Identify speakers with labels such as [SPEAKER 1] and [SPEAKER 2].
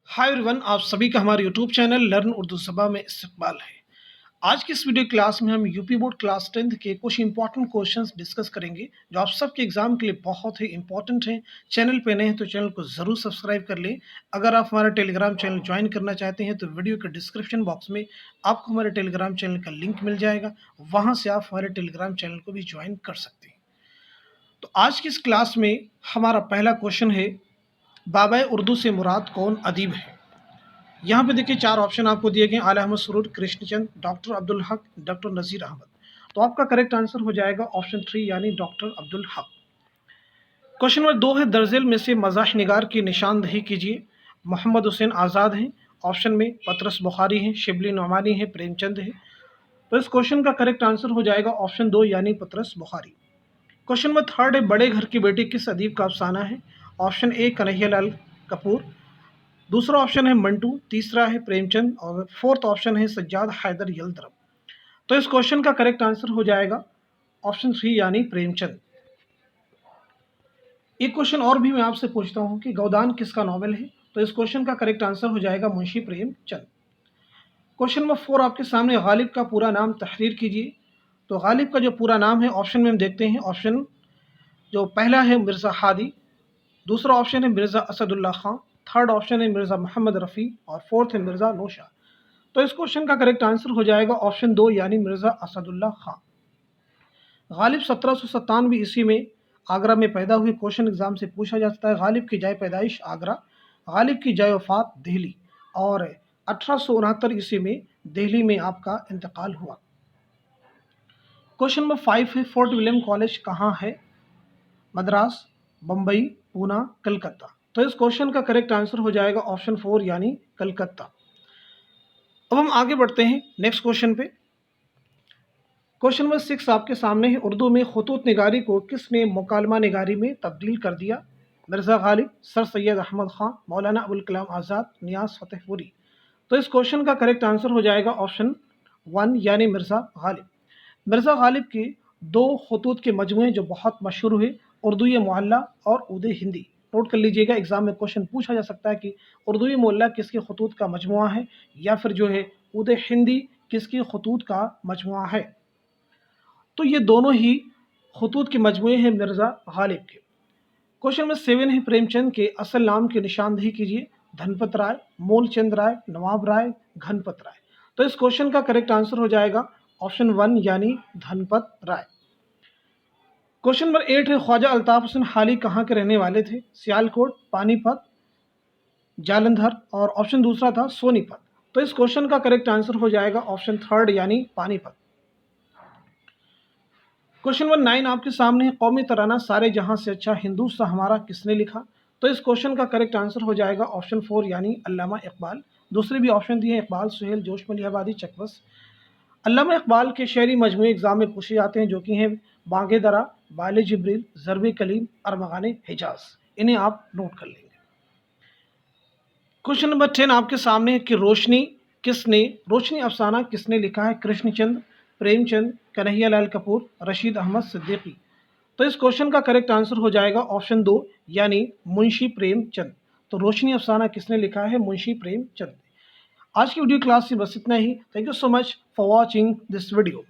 [SPEAKER 1] Hi everyone, आप सभी का हमारे यूट्यूब चैनल लर्न उर्दू ज़बान में इस्तकबाल है। आज की इस वीडियो क्लास में हम यूपी बोर्ड क्लास 10th के कुछ इंपॉर्टेंट क्वेश्चंस डिस्कस करेंगे जो आप सबके एग्जाम के लिए बहुत ही इंपॉर्टेंट हैं। चैनल पे नए हैं तो चैनल को ज़रूर सब्सक्राइब कर लें। अगर आप हमारा टेलीग्राम चैनल ज्वाइन करना चाहते हैं तो वीडियो के डिस्क्रिप्शन बॉक्स में आपको हमारे टेलीग्राम चैनल का लिंक मिल जाएगा, वहाँ से आप हमारे टेलीग्राम चैनल को भी ज्वाइन कर सकते हैं। तो आज की इस क्लास में हमारा पहला क्वेश्चन है, बाबा उर्दू से मुराद कौन अदीब है। यहाँ पे देखिए चार ऑप्शन आपको दिए गए, आला अहमद सुरूर, कृष्णचंद, डॉक्टर अब्दुल हक, डॉक्टर नज़ीर अहमद। तो आपका करेक्ट आंसर हो जाएगा ऑप्शन 3 यानी doctor Abdul Haq. Question number 2 है, दर्जेल में से मज़ाह निगार की निशानदही कीजिए। मोहम्मद हुसैन आज़ाद हैं ऑप्शन में, पतरस बुखारी हैं, शिबली नौमानी है, प्रेमचंद है। तो इस क्वेश्चन का करेक्ट आंसर हो जाएगा ऑप्शन 2 यानी पतरस बुखारी। क्वेश्चन नंबर 3 है, बड़े घर की बेटी किस अदीब का अफसाना है। ऑप्शन ए कन्हैयालाल कपूर, दूसरा ऑप्शन है मंटू, तीसरा है प्रेमचंद और फोर्थ ऑप्शन है सज्जाद हैदर यलदरम। तो इस क्वेश्चन का करेक्ट आंसर हो जाएगा ऑप्शन 3 यानी प्रेमचंद। एक क्वेश्चन और भी मैं आपसे पूछता हूं कि गोदान किसका नॉवेल है। तो इस क्वेश्चन का करेक्ट आंसर हो जाएगा मुंशी प्रेमचंद। क्वेश्चन नंबर 4 आपके सामने, गालिब का पूरा नाम तहरीर कीजिए। तो गालिब का जो पूरा नाम है ऑप्शन में हम देखते हैं, ऑप्शन जो पहला है मिर्ज़ा हादी, दूसरा ऑप्शन है मिर्ज़ा असदुल्ला खां, थर्ड ऑप्शन है मिर्ज़ा मोहम्मद रफ़ी और फोर्थ है मिर्ज़ा नौशाद। तो इस क्वेश्चन का करेक्ट आंसर हो जाएगा ऑप्शन 2 यानी मिर्ज़ा असदुल्ला खां। गालिब 1797 ईस्वी में आगरा में पैदा हुए। क्वेश्चन एग्जाम से पूछा जा सकता है, गालिब की जाए पैदाइश आगरा, गालिब की जाए वफात दिल्ली और 1869 ईस्वी में दिल्ली में आपका इंतकाल हुआ। क्वेश्चन नंबर 5 है, फोर्ट विलियम कॉलेज कहाँ है। मद्रास, बम्बई, पूना, कलकत्ता। तो इस क्वेश्चन का करेक्ट आंसर हो जाएगा ऑप्शन 4 यानी कलकत्ता। अब हम आगे बढ़ते हैं नेक्स्ट क्वेश्चन पे। क्वेश्चन नंबर 6 आपके सामने है, उर्दू में खुतूत निगारी को किसने मुकालमा निगारी में तब्दील कर दिया। मिर्ज़ा गालिब, सर सैयद अहमद खां, मौलाना अबुल कलाम आज़ाद, नियाज़ फतेहपुरी। तो इस क्वेश्चन का करेक्ट आंसर हो जाएगा ऑप्शन 1 यानी मिर्ज़ा गालिब। मिर्ज़ा गालिब के दो खतूत के मजमूए जो बहुत मशहूर हुए, उर्दू मोहल्ला और उदे हिंदी। नोट कर लीजिएगा, एग्जाम में क्वेश्चन पूछा जा सकता है कि उर्दू मोहल्ला किसके खतूत का मजमुआ है या फिर जो है उदे हिंदी किसके खतूत का मजमुआ है। तो ये दोनों ही खतूत के मजमूए हैं मिर्ज़ा गालिब के। क्वेश्चन नंबर 7 है, प्रेमचंद के असल नाम की निशानदही कीजिए। धनपत राय, मूलचंद राय, नवाब राय, घनपत राय। तो इस क्वेश्चन का करेक्ट आंसर हो जाएगा ऑप्शन 1 यानी धनपत राय। क्वेश्चन नंबर 8 है, ख्वाजा अल्ताफ हुसैन हाली कहाँ के रहने वाले थे। सियालकोट, पानीपत, जालंधर और ऑप्शन दूसरा था सोनीपत। तो इस क्वेश्चन का करेक्ट आंसर हो जाएगा ऑप्शन 3 यानी पानीपत। क्वेश्चन नंबर 9 आपके सामने है, कौमी तराना सारे जहां से अच्छा हिंदुस्तां हमारा किसने लिखा। तो इस क्वेश्चन का करेक्ट आंसर हो जाएगा ऑप्शन 4 यानी अल्लामा इकबाल। दूसरे भी ऑप्शन दिए, इकबाल, सुहेल, जोशमली आबादी, चकबस। अल्लामा इकबाल के शेरी मजमूए एग्जाम में पूछे जाते हैं जो कि हैं बांगे दरा, बाले जिब्रील, ज़रब कलीम, अरमगाने हिजाज। इन्हें आप नोट कर लेंगे। क्वेश्चन नंबर 10 आपके सामने है कि रोशनी अफसाना किसने लिखा है। कृष्णचंद, प्रेमचंद, कन्हैयालाल कपूर, रशीद अहमद सिद्दीकी। तो इस क्वेश्चन का करेक्ट आंसर हो जाएगा ऑप्शन 2 यानी मुंशी प्रेमचंद। तो रोशनी अफसाना किसने लिखा है, मुंशी प्रेमचंद। आज की वीडियो क्लास से बस इतना ही। Thank you so much for watching this video.